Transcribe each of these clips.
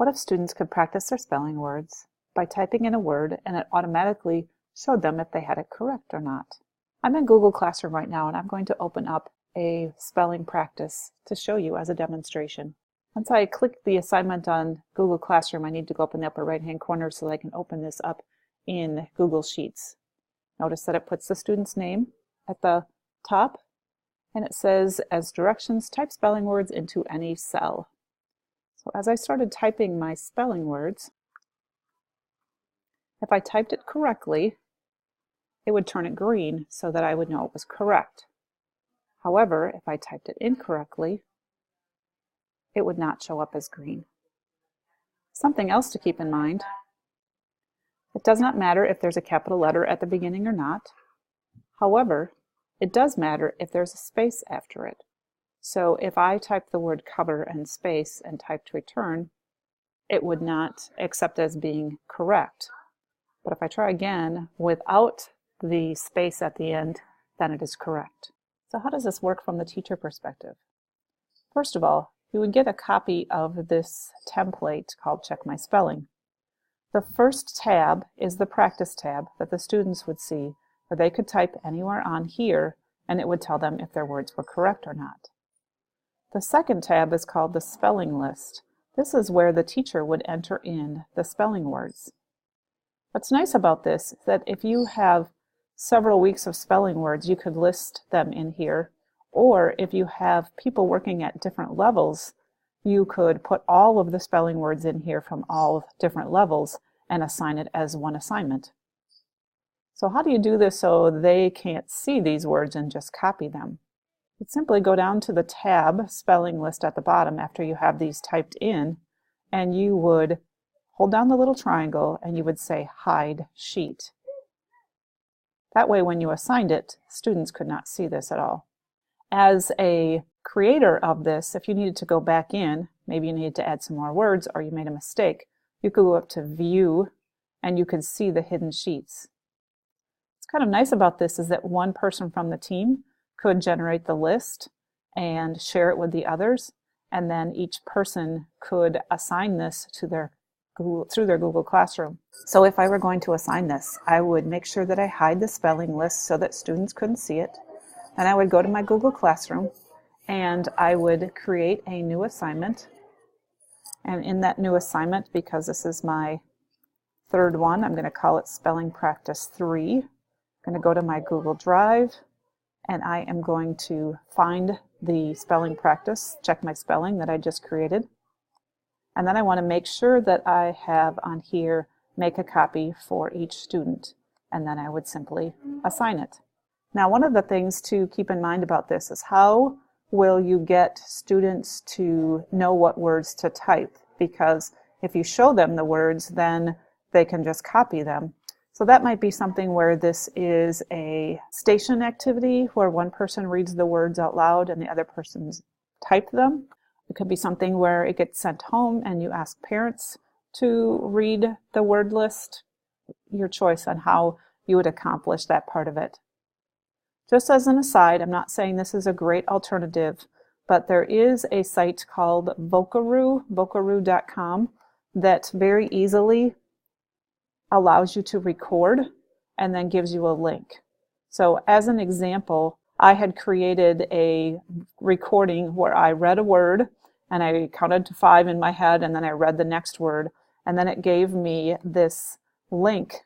What if students could practice their spelling words by typing in a word and it automatically showed them if they had it correct or not? I'm in Google Classroom right now and I'm going to open up a spelling practice to show you as a demonstration. Once I click the assignment on Google Classroom, I need to go up in the upper right hand corner so that I can open this up in Google Sheets. Notice that it puts the student's name at the top and it says, as directions, type spelling words into any cell. So as I started typing my spelling words, if I typed it correctly, it would turn it green so that I would know it was correct. However, if I typed it incorrectly, it would not show up as green. Something else to keep in mind, it does not matter if there's a capital letter at the beginning or not. However, it does matter if there's a space after it. So if I type the word cover and space and typed return, it would not accept as being correct. But if I try again without the space at the end, then it is correct. So how does this work from the teacher perspective? First of all, you would get a copy of this template called Check My Spelling. The first tab is the practice tab that the students would see, where they could type anywhere on here and it would tell them if their words were correct or not. The second tab is called the spelling list. This is where the teacher would enter in the spelling words. What's nice about this is that if you have several weeks of spelling words, you could list them in here. Or if you have people working at different levels, you could put all of the spelling words in here from all different levels and assign it as one assignment. So how do you do this so they can't see these words and just copy them? You'd simply go down to the tab spelling list at the bottom after you have these typed in, and you would hold down the little triangle and you would say hide sheet. That way when you assigned it, students could not see this at all. As a creator of this, if you needed to go back in, maybe you needed to add some more words or you made a mistake, you could go up to view and you could see the hidden sheets. What's kind of nice about this is that one person from the team could generate the list and share it with the others, and then each person could assign this to through their Google Classroom. So if I were going to assign this, I would make sure that I hide the spelling list so that students couldn't see it. Then I would go to my Google Classroom and I would create a new assignment. And in that new assignment, because this is my third one, I'm going to call it Spelling Practice 3. I'm going to go to my Google Drive and I am going to find the spelling practice, Check My Spelling, that I just created. And then I want to make sure that I have on here, make a copy for each student. And then I would simply assign it. Now, one of the things to keep in mind about this is how will you get students to know what words to type? Because if you show them the words, then they can just copy them. So that might be something where this is a station activity where one person reads the words out loud and the other person's type them. It could be something where it gets sent home and you ask parents to read the word list. Your choice on how you would accomplish that part of it. Just as an aside, I'm not saying this is a great alternative, but there is a site called Vocaroo.com that very easily allows you to record and then gives you a link. So as an example, I had created a recording where I read a word and I counted to 5 in my head and then I read the next word, and then it gave me this link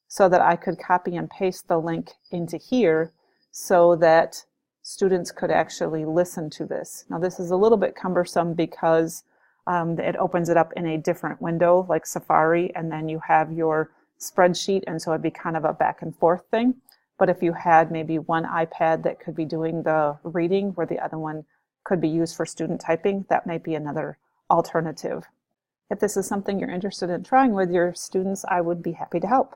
so that I could copy and paste the link into here so that students could actually listen to this. Now this is a little bit cumbersome because it opens it up in a different window like Safari, and then you have your spreadsheet, and so it'd be kind of a back and forth thing. But if you had maybe one iPad that could be doing the reading where the other one could be used for student typing, that might be another alternative. If this is something you're interested in trying with your students, I would be happy to help.